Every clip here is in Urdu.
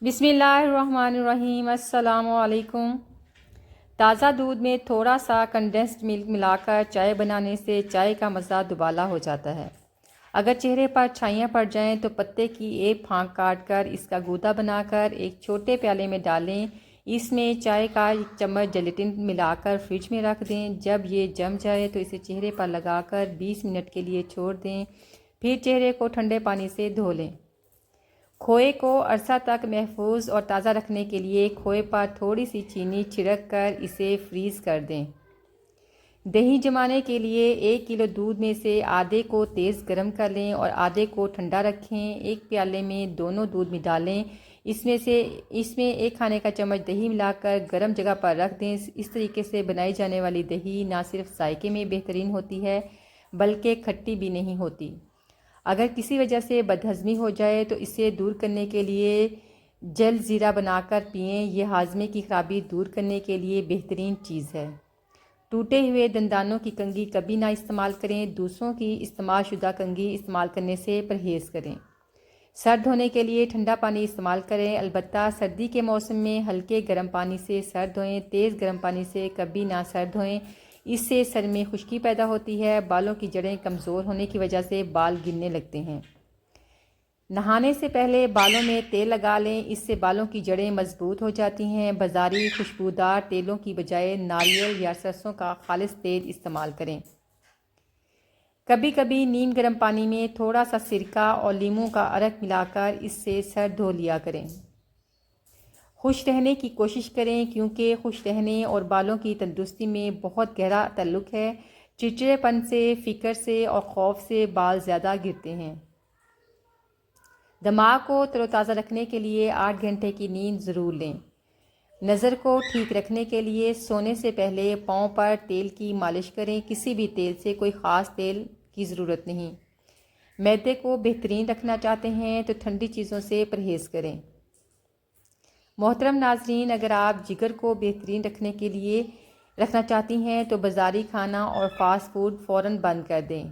بسم اللہ الرحمن الرحیم۔ السلام علیکم۔ تازہ دودھ میں تھوڑا سا کنڈنسڈ ملک ملا کر چائے بنانے سے چائے کا مزہ دوبالا ہو جاتا ہے۔ اگر چہرے پر چھائیاں پڑ جائیں تو پتے کی ایک پھانک کاٹ کر اس کا گودا بنا کر ایک چھوٹے پیالے میں ڈالیں۔ اس میں چائے کا 1 چمچ جیلیٹن ملا کر فریج میں رکھ دیں۔ جب یہ جم جائے تو اسے چہرے پر لگا کر 20 منٹ کے لیے چھوڑ دیں، پھر چہرے کو ٹھنڈے پانی سے دھو لیں۔ کھوئے کو عرصہ تک محفوظ اور تازہ رکھنے کے لیے کھوئے پر تھوڑی سی چینی چھڑک کر اسے فریز کر دیں۔ دہی جمانے کے لیے 1 کلو دودھ میں سے آدھے کو تیز گرم کر لیں اور آدھے کو ٹھنڈا رکھیں۔ ایک پیالے میں دونوں دودھ میں ڈالیں، اس میں 1 کھانے کا چمچ دہی ملا کر گرم جگہ پر رکھ دیں۔ اس طریقے سے بنائی جانے والی دہی نہ صرف ذائقے میں بہترین ہوتی ہے بلکہ کھٹی بھی نہیں ہوتی۔ اگر کسی وجہ سے بدہضمی ہو جائے تو اسے دور کرنے کے لیے جل زیرہ بنا کر پئیں، یہ ہاضمے کی خرابی دور کرنے کے لیے بہترین چیز ہے۔ ٹوٹے ہوئے دندانوں کی کنگھی کبھی نہ استعمال کریں، دوسروں کی استعمال شدہ کنگھی استعمال کرنے سے پرہیز کریں۔ سر دھونے کے لیے ٹھنڈا پانی استعمال کریں، البتہ سردی کے موسم میں ہلکے گرم پانی سے سر دھوئیں، تیز گرم پانی سے کبھی نہ سر دھوئیں، اس سے سر میں خشکی پیدا ہوتی ہے۔ بالوں کی جڑیں کمزور ہونے کی وجہ سے بال گرنے لگتے ہیں۔ نہانے سے پہلے بالوں میں تیل لگا لیں، اس سے بالوں کی جڑیں مضبوط ہو جاتی ہیں۔ بازاری خوشبودار تیلوں کی بجائے ناریل یا سرسوں کا خالص تیل استعمال کریں۔ کبھی کبھی نیم گرم پانی میں تھوڑا سا سرکہ اور لیموں کا عرق ملا کر اس سے سر دھو لیا کریں۔ خوش رہنے کی کوشش کریں کیونکہ خوش رہنے اور بالوں کی تندرستی میں بہت گہرا تعلق ہے۔ چڑچڑے پن سے، فکر سے اور خوف سے بال زیادہ گرتے ہیں۔ دماغ کو تر و تازہ رکھنے کے لیے 8 گھنٹے کی نیند ضرور لیں۔ نظر کو ٹھیک رکھنے کے لیے سونے سے پہلے پاؤں پر تیل کی مالش کریں، کسی بھی تیل سے، کوئی خاص تیل کی ضرورت نہیں۔ معدے کو بہترین رکھنا چاہتے ہیں تو ٹھنڈی چیزوں سے پرہیز کریں۔ محترم ناظرین، اگر آپ جگر کو بہترین رکھنے کے لیے رکھنا چاہتی ہیں تو بازاری کھانا اور فاسٹ فوڈ فوراً بند کر دیں۔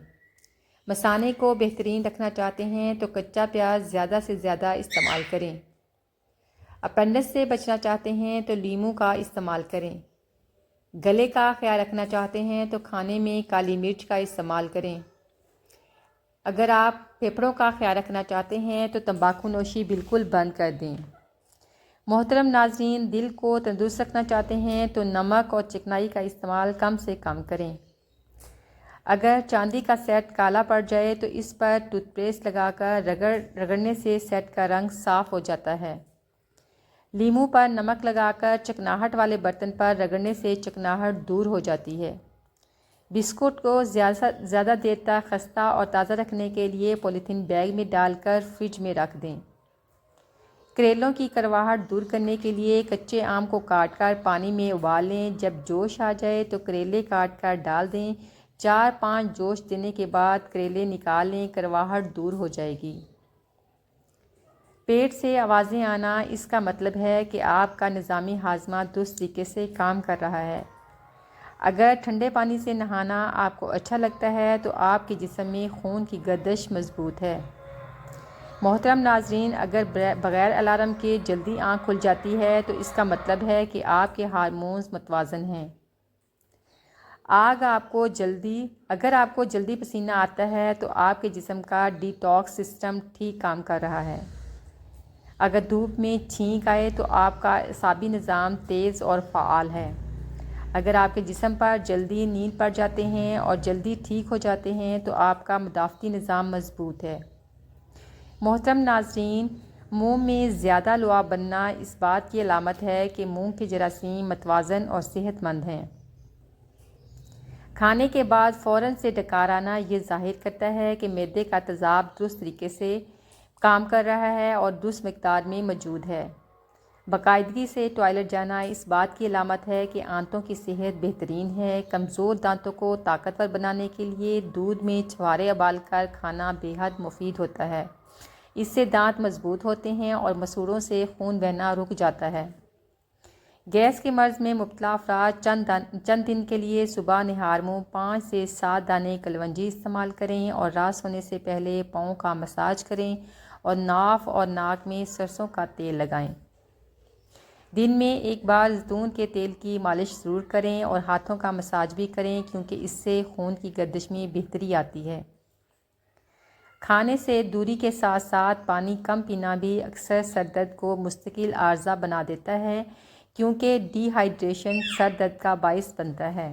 مثانے کو بہترین رکھنا چاہتے ہیں تو کچا پیاز زیادہ سے زیادہ استعمال کریں۔ اپینڈکس سے بچنا چاہتے ہیں تو لیموں کا استعمال کریں۔ گلے کا خیال رکھنا چاہتے ہیں تو کھانے میں کالی مرچ کا استعمال کریں۔ اگر آپ پھیپھڑوں کا خیال رکھنا چاہتے ہیں تو تمباکو نوشی بالکل بند کر دیں۔ محترم ناظرین، دل کو تندرست رکھنا چاہتے ہیں تو نمک اور چکنائی کا استعمال کم سے کم کریں۔ اگر چاندی کا سیٹ کالا پڑ جائے تو اس پر ٹوتھ پیسٹ لگا کر رگڑنے سے سیٹ کا رنگ صاف ہو جاتا ہے۔ لیموں پر نمک لگا کر چکناہٹ والے برتن پر رگڑنے سے چکناہٹ دور ہو جاتی ہے۔ بسکٹ کو زیادہ دیر تک خستہ اور تازہ رکھنے کے لیے پولیتھین بیگ میں ڈال کر فریج میں رکھ دیں۔ کریلوں کی کرواہٹ دور کرنے کے لیے کچے آم کو کاٹ کر پانی میں ابال لیں، جب جوش آ جائے تو کریلے کاٹ کر ڈال دیں۔ 4-5 جوش دینے کے بعد کریلے نکال لیں، کرواہٹ دور ہو جائے گی۔ پیٹ سے آوازیں آنا، اس کا مطلب ہے کہ آپ کا نظام ہاضمہ درست طریقے سے کام کر رہا ہے۔ اگر ٹھنڈے پانی سے نہانا آپ کو اچھا لگتا ہے تو آپ کے جسم میں خون کی گردش مضبوط ہے۔ محترم ناظرین، اگر بغیر الارم کے جلدی آنکھ کھل جاتی ہے تو اس کا مطلب ہے کہ آپ کے ہارمونز متوازن ہیں۔ اگر آپ کو جلدی پسینہ آتا ہے تو آپ کے جسم کا ڈی ٹاکس سسٹم ٹھیک کام کر رہا ہے۔ اگر دھوپ میں چھینک آئے تو آپ کا اعصابی نظام تیز اور فعال ہے۔ اگر آپ کے جسم پر جلدی نیند پڑ جاتے ہیں اور جلدی ٹھیک ہو جاتے ہیں تو آپ کا مدافعتی نظام مضبوط ہے۔ محترم ناظرین، منہ میں زیادہ لعاب بننا اس بات کی علامت ہے کہ منہ کے جراثیم متوازن اور صحت مند ہیں۔ کھانے کے بعد فوراً سے ڈکار آنا یہ ظاہر کرتا ہے کہ معدے کا تیزاب درست طریقے سے کام کر رہا ہے اور درست مقدار میں موجود ہے۔ باقاعدگی سے ٹوائلٹ جانا اس بات کی علامت ہے کہ آنتوں کی صحت بہترین ہے۔ کمزور دانتوں کو طاقتور بنانے کے لیے دودھ میں چھوارے ابال کر کھانا بے حد مفید ہوتا ہے۔ اس سے دانت مضبوط ہوتے ہیں اور مسوڑھوں سے خون بہنا رک جاتا ہے۔ گیس کے مرض میں مبتلا افراد چند دن کے لیے صبح نہار منہ 5 سے 7 دانے کلونجی استعمال کریں اور رات سونے سے پہلے پاؤں کا مساج کریں اور ناف اور ناک میں سرسوں کا تیل لگائیں۔ دن میں ایک بار زیتون کے تیل کی مالش ضرور کریں اور ہاتھوں کا مساج بھی کریں کیونکہ اس سے خون کی گردش میں بہتری آتی ہے۔ کھانے سے دوری کے ساتھ ساتھ پانی کم پینا بھی اکثر سر درد کو مستقل عارضہ بنا دیتا ہے کیونکہ ڈی ہائیڈریشن سر درد کا باعث بنتا ہے۔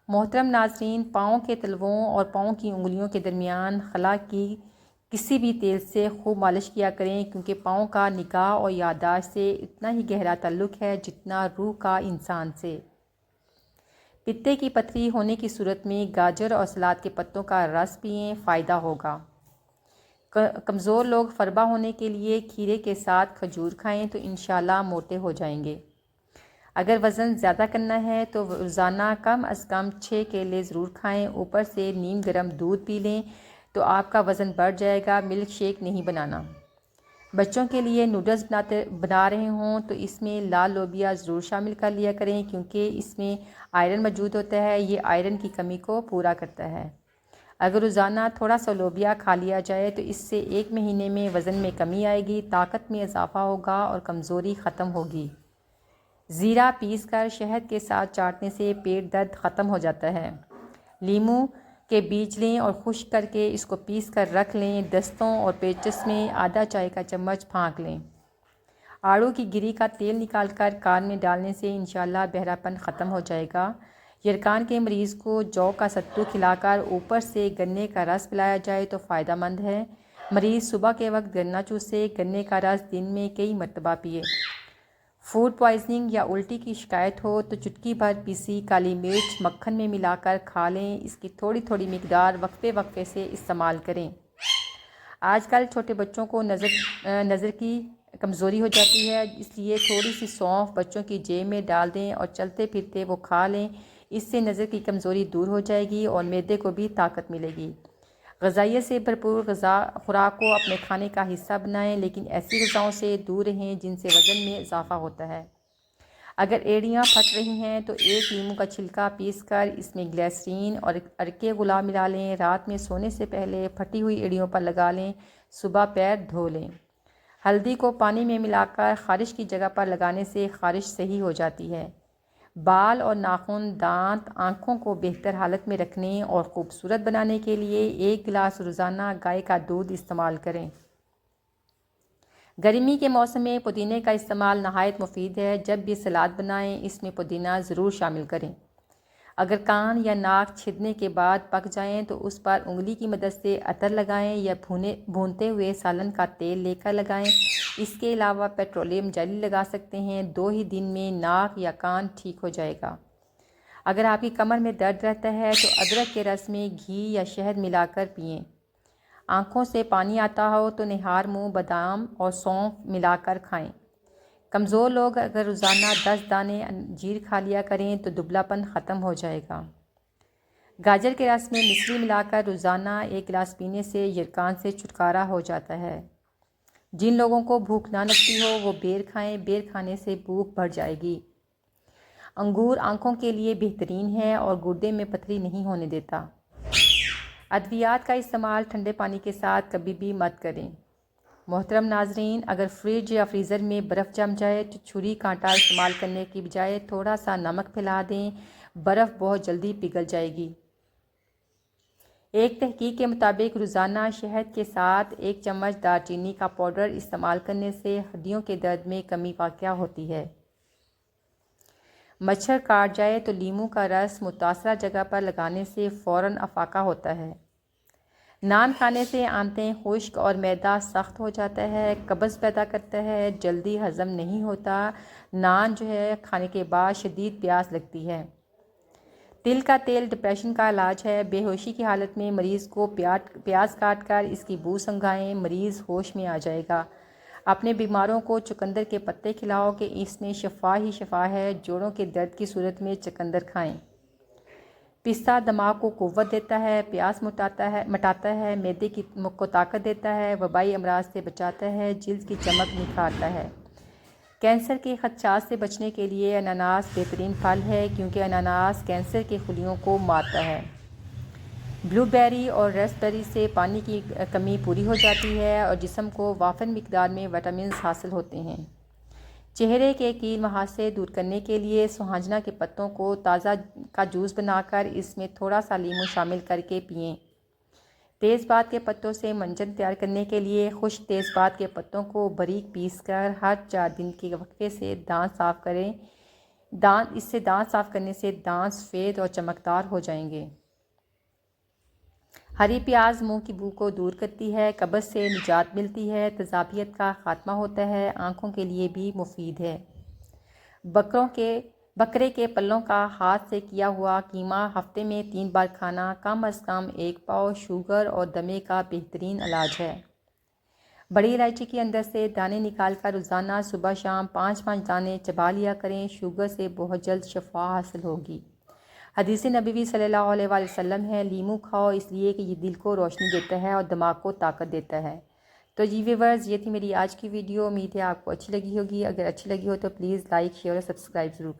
محترم ناظرین، پاؤں کے تلووں اور پاؤں کی انگلیوں کے درمیان خلا کی کسی بھی تیل سے خوب مالش کیا کریں کیونکہ پاؤں کا نگاہ اور یادداشت سے اتنا ہی گہرا تعلق ہے جتنا روح کا انسان سے۔ پتے کی پتھری ہونے کی صورت میں گاجر اور سلاد کے پتوں کا رس پئیں، فائدہ ہوگا۔ کمزور لوگ فربہ ہونے کے لیے کھیرے کے ساتھ کھجور کھائیں تو انشاءاللہ موٹے ہو جائیں گے۔ اگر وزن زیادہ کرنا ہے تو روزانہ کم از کم 6 کیلے ضرور کھائیں، اوپر سے نیم گرم دودھ پی لیں تو آپ کا وزن بڑھ جائے گا۔ ملک شیک نہیں بنانا۔ بچوں کے لیے نوڈلز بنا رہے ہوں تو اس میں لال لوبیا ضرور شامل کر لیا کریں کیونکہ اس میں آئرن موجود ہوتا ہے، یہ آئرن کی کمی کو پورا کرتا ہے۔ اگر روزانہ تھوڑا سا لوبیا کھا لیا جائے تو اس سے 1 مہینے میں وزن میں کمی آئے گی، طاقت میں اضافہ ہوگا اور کمزوری ختم ہوگی۔ زیرہ پیس کر شہد کے ساتھ چاٹنے سے پیٹ درد ختم ہو جاتا ہے۔ لیموں کے بیج لیں اور خشک کر کے اس کو پیس کر رکھ لیں۔ دستوں اور پیچس میں آدھا چائے کا چمچ پھانک لیں۔ آڑو کی گری کا تیل نکال کر کان میں ڈالنے سے انشاءاللہ بہرا پن ختم ہو جائے گا۔ یرکان کے مریض کو جو کا ستو کھلا کر اوپر سے گنے کا رس پلایا جائے تو فائدہ مند ہے۔ مریض صبح کے وقت گنا چوسے، گنے کا رس دن میں کئی مرتبہ پیے۔ فوڈ پوائزننگ یا الٹی کی شکایت ہو تو چٹکی بھر پیسی کالی مرچ مکھن میں ملا کر کھا لیں، اس کی تھوڑی تھوڑی مقدار وقفے وقفے سے استعمال کریں۔ آج کل چھوٹے بچوں کو نظر کی کمزوری ہو جاتی ہے، اس لیے تھوڑی سی سونف بچوں کی جیب میں ڈال دیں اور چلتے پھرتے وہ کھا لیں، اس سے نظر کی کمزوری دور ہو جائے گی اور معدے کو بھی طاقت ملے گی۔ غذائیت سے بھرپور خوراک کو اپنے کھانے کا حصہ بنائیں لیکن ایسی غذاؤں سے دور رہیں جن سے وزن میں اضافہ ہوتا ہے۔ اگر ایڑیاں پھٹ رہی ہیں تو 1 لیموں کا چھلکا پیس کر اس میں گلیسرین اور ارکے گلاب ملا لیں، رات میں سونے سے پہلے پھٹی ہوئی ایڑیوں پر لگا لیں، صبح پیر دھو لیں۔ ہلدی کو پانی میں ملا کر خارش کی جگہ پر لگانے سے خارش صحیح ہو جاتی ہے۔ بال اور ناخن، دانت، آنکھوں کو بہتر حالت میں رکھنے اور خوبصورت بنانے کے لیے 1 گلاس روزانہ گائے کا دودھ استعمال کریں۔ گرمی کے موسم میں پودینے کا استعمال نہایت مفید ہے۔ جب بھی سلاد بنائیں اس میں پودینہ ضرور شامل کریں۔ اگر کان یا ناک چھدنے کے بعد پک جائیں تو اس پر انگلی کی مدد سے عطر لگائیں یا بھونتے ہوئے سالن کا تیل لے کر لگائیں۔ اس کے علاوہ پیٹرولیم جیلی لگا سکتے ہیں، 2 ہی دن میں ناک یا کان ٹھیک ہو جائے گا۔ اگر آپ کی کمر میں درد رہتا ہے تو ادرک کے رس میں گھی یا شہد ملا کر پئیں۔ آنکھوں سے پانی آتا ہو تو نہار منہ بادام اور سونف ملا کر کھائیں۔ کمزور لوگ اگر روزانہ 10 دانے انجیر کھا لیا کریں تو دبلا پن ختم ہو جائے گا۔ گاجر کے رس میں مصری ملا کر روزانہ 1 گلاس پینے سے یرکان سے چھٹکارا ہو جاتا ہے۔ جن لوگوں کو بھوک نہ لگتی ہو وہ بیر کھائیں، بیر کھانے سے بھوک بڑھ جائے گی۔ انگور آنکھوں کے لیے بہترین ہے اور گردے میں پتھری نہیں ہونے دیتا۔ ادویات کا استعمال ٹھنڈے پانی کے ساتھ کبھی بھی مت کریں۔ محترم ناظرین، اگر فریج یا فریزر میں برف جم جائے تو چھری کانٹا استعمال کرنے کی بجائے تھوڑا سا نمک پھیلا دیں، برف بہت جلدی پگھل جائے گی۔ ایک تحقیق کے مطابق روزانہ شہد کے ساتھ 1 چمچ دار چینی کا پاؤڈر استعمال کرنے سے ہڈیوں کے درد میں کمی واقع ہوتی ہے۔ مچھر کاٹ جائے تو لیموں کا رس متاثرہ جگہ پر لگانے سے فوراً افاقہ ہوتا ہے۔ نان کھانے سے آنتیں خشک اور معدہ سخت ہو جاتا ہے، قبض پیدا کرتا ہے، جلدی ہضم نہیں ہوتا۔ نان کھانے کے بعد شدید پیاس لگتی ہے۔ تل کا تیل ڈپریشن کا علاج ہے۔ بے ہوشی کی حالت میں مریض کو پیاز کاٹ کر اس کی بو سنگھائیں، مریض ہوش میں آ جائے گا۔ اپنے بیماروں کو چقندر کے پتے کھلاؤ کہ اس میں شفا ہی شفا ہے۔ جوڑوں کے درد کی صورت میں چقندر کھائیں۔ پستہ دماغ کو قوت دیتا ہے، پیاس مٹاتا ہے، معدے کو طاقت دیتا ہے، وبائی امراض سے بچاتا ہے، جلد کی چمک نکھارتا ہے۔ کینسر کے خدشات سے بچنے کے لیے اناناس بہترین پھل ہے کیونکہ اناناس کینسر کے خلیوں کو مارتا ہے۔ بلو بیری اور ریسبیری سے پانی کی کمی پوری ہو جاتی ہے اور جسم کو وافر مقدار میں وٹامنز حاصل ہوتے ہیں۔ چہرے کے کیل مہاسے دور کرنے کے لیے سوہانجنا کے پتوں کو تازہ کا جوس بنا کر اس میں تھوڑا سا لیموں شامل کر کے پئیں۔ تیز پات کے پتوں سے منجن تیار کرنے کے لیے خشک تیز پات کے پتوں کو باریک پیس کر ہر 4 دن کے وقفے سے دانت صاف کریں۔ اس سے دانت صاف کرنے سے دانت سفید اور چمکدار ہو جائیں گے۔ ہری پیاز منہ کی بو کو دور کرتی ہے، قبض سے نجات ملتی ہے، تیزابیت کا خاتمہ ہوتا ہے، آنکھوں کے لیے بھی مفید ہے۔ بکرے کے پلوں کا ہاتھ سے کیا ہوا قیمہ ہفتے میں 3 بار کھانا کم از کم 1 پاؤ شوگر اور دمے کا بہترین علاج ہے۔ بڑی الائچی کے اندر سے دانے نکال کر روزانہ صبح شام 5 دانے چبا لیا کریں، شوگر سے بہت جلد شفا حاصل ہوگی۔ حدیث نبوی صلی اللہ علیہ وآلہ وسلم ہے، لیموں کھاؤ اس لیے کہ یہ دل کو روشنی دیتا ہے اور دماغ کو طاقت دیتا ہے۔ تو جی ویورز، یہ تھی میری آج کی ویڈیو، امید ہے آپ کو اچھی لگی ہوگی۔ اگر اچھی لگی ہو تو پلیز لائک، شیئر اور سبسکرائب ضرور کریں۔